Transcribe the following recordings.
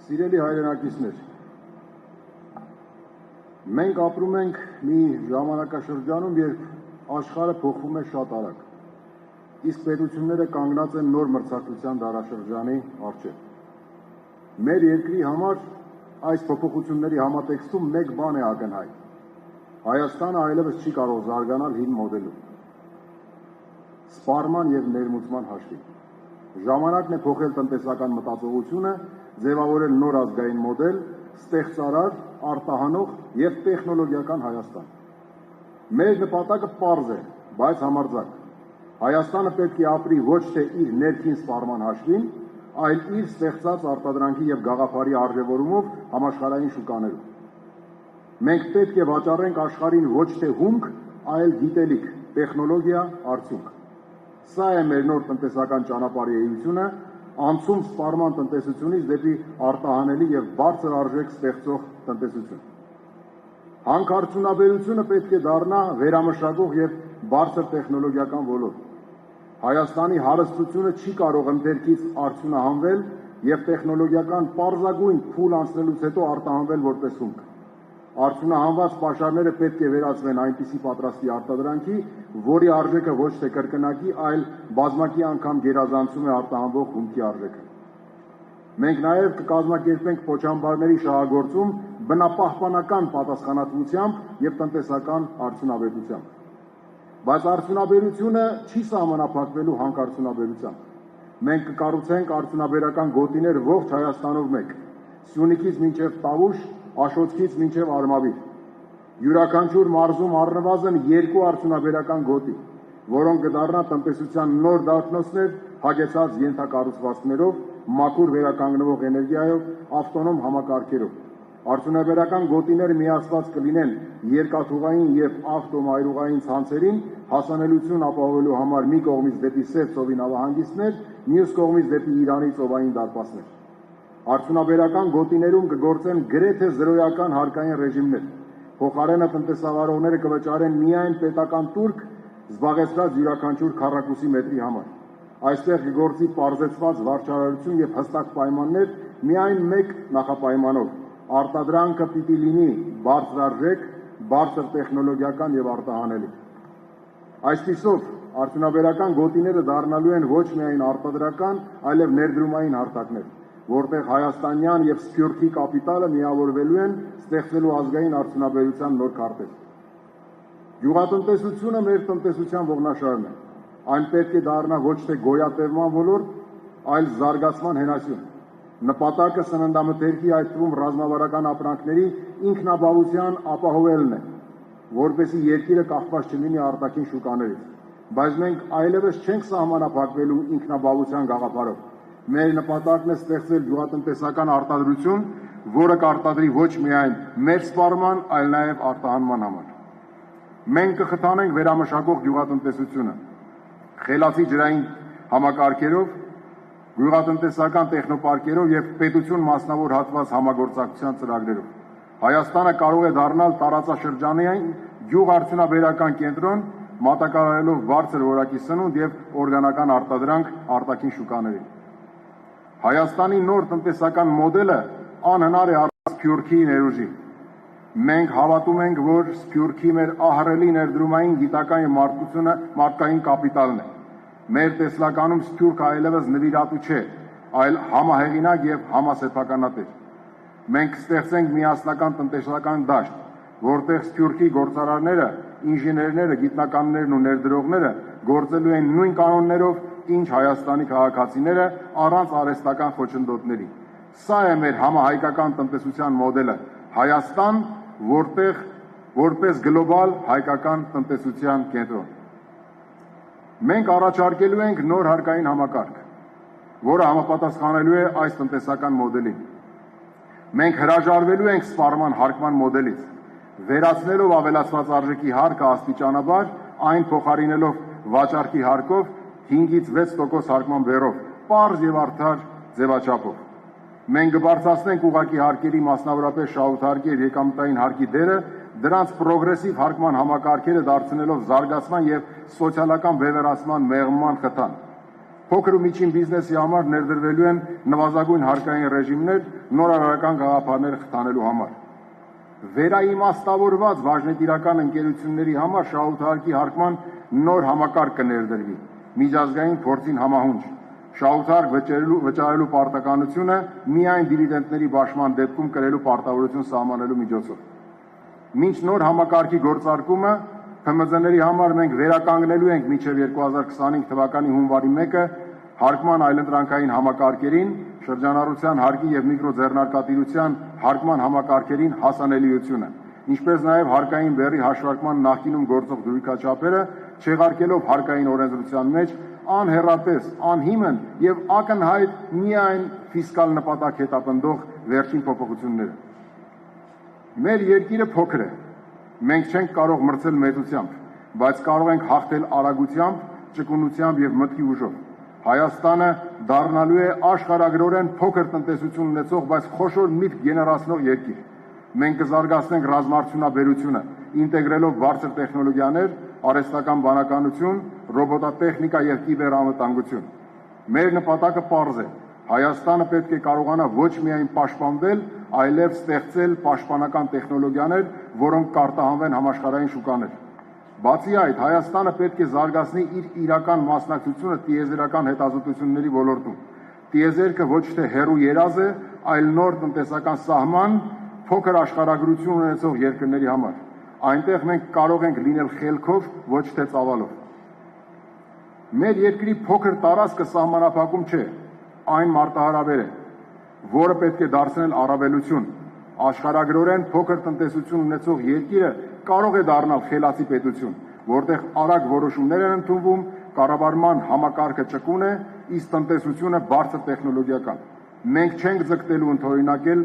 Սիրելի հայրենակիցներ, մենք ապրում ենք մի ժամանակաշրջանում, երբ աշխարհը փոխվում է շատ արագ, իսկ պետությունները կանգնած են նոր մրցակցության դարաշրջանի առջև։ Մեր երկրի համար այս փոփոխությունների համատեքստում մեկ բան է ակնհայտ. Հայաստանը այլևս չի կարող զարգանալ հին մոդելով, սպառման և ներմուծման հաշվին։ Ժամանակն է փոխել տնտեսական մտածողությունը, ձևավորել նոր ազգային մոդել, ստեղծարար, արտահանող և տեխնոլոգիական Հայաստան։ Մեր նպատակը պարզ է, բայց համարձակ։ Հայաստանը պետք է ապրի ոչ թե իր ներքին սպառման հաշվին, այլ իր ստեղծած արտադրանքի և գաղափարի արժևորումով համաշխարհային շուկաներում։ Մենք պետք է վաճառենք աշխարհին ոչ թե հումք, այլ գիտելիք, տեխնոլոգիա, արդյունք։ Սա է մեր նոր տնտեսական ճանապարհի էությունը, անցում սպառման տնտեսությունից դեպի արտահանելի և բարձր արժեք ստեղծող տնտեսություն։ Հանքարդյունաբերությունը պետք է դառնա վերամշակող և բարձր տեխնոլոգիական ոլորտ։ Հայաստանի հարստությունը չի կարող ընդերքից արդյունահանվել և տեխնոլոգիական պարզագույն փուլ անցնելուց հետո արտահանվել որպես հումք։ Արդյունահանված պաշարները պետք է վերածվեն այնպիսի պատրաստի արտադրանքի, որի արժեքը ոչ թե կրկնակի, այլ բազմակի անգամ գերազանցում է արտահանվող հումքի արժեքը։ Մենք նաև կկազմակերպենք պոչամբարների շահագործում բնապահպանական պատասխանատվությամբ և տնտեսական արդյունավետությամբ։ Բայց արդյունաբերությունը չի սահմանափակվելու հանքարդյունաբերությամբ։ Մենք կկառուցենք արդյունաբերական գոտիներ ողջ Հայաստանով մեկ, Սյունիքից մինչև Տավուշ, Աշոտքից մինչև Արմավիր։ Յուրաքանչյուր մարզում առնվազն 2 արդյունաբերական գոտի, որոնք կդառնան տնտեսության նոր դարբնոցներ, հագեցած ենթակառուցվածքներով, մաքուր վերականգնվող էներգիայով, ավտոնոմ համակարգերով։ Արդյունաբերական գոտիները միացված կլինեն երկաթուղային և ավտոմայրուղային ցանցերին հասանելիություն ապահովելու համար մի կողմից դեպի Սև ծովի նավահանգիստներ, մյուս կողմից դեպի Իրանի ծովային դարպասներ։ Արդյունաբերական գոտիներում կգործեն գրեթե զրոյական հարկային ռեժիմներ։ Փոխարենը տնտեսավարողները կվճարեն միայն պետական տուրք զբաղեցրած յուրաքանչյուր քառակուսի մետրի համար։ Այստեղ կգործի պարզեցված վարչարարություն և հստակ պայմաններ միայն մեկ նախապայմանով. արտադրանքը պիտի լինի բարձրարժեք, բարձր տեխնոլոգիական և արտահանելի։ Այսպիսով, արդյունաբերական գոտիները դառնալու են ոչ միայն արտադրական, այլև ներդրումային հարթակներ, որտեղ հայաստանյան և սփյուռքի կապիտալը միավորվելու են ստեղծելու ազգային արդյունաբերության նոր քարտեզ։ Գյուղատնտեսությունը մեր տնտեսության ողնաշարն է։ Այն պետք է դառնա ոչ թե գոյատևման ոլորտ, այլ զարգացման հենասյուն։ Նպատակը սննդամթերքի, այդ թվում ռազմավարական ապրանքների ինքնաբավության ապահովելն է, որպեսզի երկիրը կախված չլինի արտաքին շուկաներից։ Բայց մենք այլևս չենք սահմանափակվելու ինքնաբավության գաղափարով։ Մեր նպատակն է ստեղծել գյուղատնտեսական արտադրություն, որը կարտադրի ոչ միայն մեր սպառման, այլ նաև արտահանման համար։ Մենք կխթանենք վերամշակող գյուղատնտեսությունը, խելացի ջրային համակարգերով, գյուղատնտեսական տեխնոպարկերով և պետություն մասնավոր հատված համագործակցության ծրագրերով։ Հայաստանը կարող է դառնալ տարածաշրջանային գյուղարդյունաբերական կենտրոն, մատակարարելով բարձր որակի սնունդ և օրգանական արտադրանք արտաքին շուկաներին։ Հայաստանի նոր տնտեսական մոդելը անհնար է առանց Սփյուռքի ներուժի։ Մենք հավատում ենք, որ Սփյուռքի մեր ահռելի ներդրումային, գիտական և մարդկային կապիտալն է։ Մեր տեսլականում Սփյուռքը այլևս նվիրատու չէ, այլ համահեղինակ և համասեփականատեր։ Մենք կստեղծենք միասնական տնտեսական դաշտ, որտեղ Սփյուռքի գործարարները, ինժեներները, գիտնականներն ու ներդրողները գործելու են նույն կանոններով, ինչ Հայաստանի քաղաքացիները, առանց արհեստական խոչընդոտների։ Սա է մեր համահայկական տնտեսության մոդելը՝ Հայաստան, որպես գլոբալ հայկական տնտեսության կենտրոն։ Մենք առաջարկելու ենք նոր հարկային համակարգ, որը համապատասխանելու է այս տնտեսական մոդելին։ Մենք հրաժարվելու ենք սպառման հարկման մոդելից, վերացնելով ավելացված արժեքի հարկը աստիճանաբար, այն փոխարինելով վաճառքի հարկով 5-ից 6% հարկման բեռով, պարզ և արդար ձևաչափով։ Մենք կբարձրացնենք ուղղակի հարկերի, մասնավորապես շահութարկի և եկամտային հարկի դերը, դրանց պրոգրեսիվ հարկման համակարգերը դարձնելով զարգացման և սոցիալական բևեռացման մեղմման խթան։ Փոքր ու միջին բիզնեսի համար ներդրվելու են նվազագույն հարկային ռեժիմներ նորարարական գաղափարները խթանելու համար։ Վերաիմաստավորված բաժնետիրական ընկերությունների համար շահութարկի հարկման նոր համակարգ կներդրվի, միջազգային փորձին համահունչ։ Շահութարկ վճարելու պարտականությունը միայն դիվիդենդների բաշխման դեպքում կրելու պարտավորություն սահմանելու միջոցով։ Մինչ նոր համակարգի գործարկումը ՓՄԶ-ների համար մենք վերականգնելու ենք մինչև 2025 թվականի հունվարի 1-ը հարկման այլընտրանքային համակարգերին, շրջանառության հարկի եւ միկրոձեռնարկատիրության հարկման համակարգերին հասանելիությունը, ինչպես նաեւ հարկային բեռի հաշվարկման նախկինում գործող դրույքաչափերը չեղարկելով հարկային օրենսդրության մեջ անհեռատես, անհիմն եւ ակնհայտ միայն ֆիսկալ նպատակ հետապնդող վերջին փոփոխությունները։ Մեր երկիրը փոքր է։ Մենք չենք կարող մրցել մեծությամբ, բայց կարող ենք հաղթել արագությամբ, ճկունությամբ եւ մտքի ուժով։ Հայաստանը դառնալու է աշխարհագրորեն փոքր տնտեսություն ունեցող, բայց խոշոր միտք գեներացնող երկիր։ Մենք կզարգացնենք ռազմարտունաբերությունը, ինտեգրելով բարձր տեխնոլոգիաներ, արհեստական բանականություն, ռոբոտատեխնիկա եւ կիբերանվտանգություն։ Մեր նպատակը պարզ է։ Հայաստանը պետք է կարողանա ոչ միայն պաշտպանվել, այլև ստեղծել պաշտպանական տեխնոլոգիաներ, որոնք կարտահանվեն համաշխարհային շուկաներ։ Բացի այդ, Հայաստանը պետք է զարգացնի իր իրական մասնակցությունը տիեզերական հետազոտությունների ոլորտում։ Տիեզերքը ոչ թե հեռու երազ է, այլ նոր տնտեսական սահման, փոքր աշխարհագրություն ունեցող երկրների համար։ Այնտեղ մենք կարող ենք լինել խելքով, ոչ թե ծավալով։ Մեր երկրի փոքր տարածքը սահմանափակում չէ, այն մարտահրավեր է, որը պետք է դարձնել առավելություն։ Աշխարհագրորեն փոքր տնտեսություն ունեցող երկիրը կարող է դառնալ խելացի պետություն, որտեղ արագ որոշումներ են ընդունվում, կառավարման համակարգը ճկուն է, իսկ տնտեսությունը բարձր տեխնոլոգիական։ Մենք չենք ձգտելու ընդօրինակել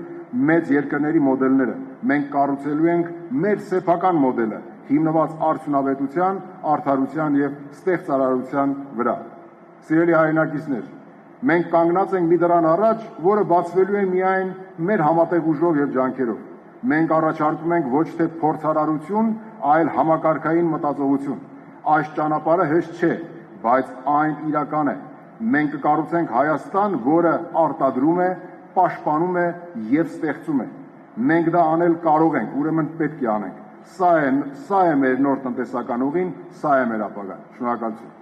մեծ երկրների մոդելները, մենք կառուցելու ենք մեր սեփական մոդելը, հիմնված արդյունավետության, արդարության եւ ստեղծարարության վրա։ Սիրելի հայրենակիցներ, մենք կանգնած ենք մի դրան առաջ, որը բացվելու է միայն մեր համատեղ ուժով եւ ջանքերով։ Մենք առաջարկում ենք ոչ թե փորձարարություն, այլ համակարգային մտածողություն։ Այս ճանապարհը հեշտ չէ, բայց այն իրական է։ Մենք կկառուցենք Հայաստան, որը արտադրում է, պաշտպանում է եւ ստեղծում է։ Մենք դա անել կարող ենք, ուրեմն պետք է անենք։ Սա է մեր նոր տնտեսական ուղին, սա է մեր ապագան։ Շնորհակալություն։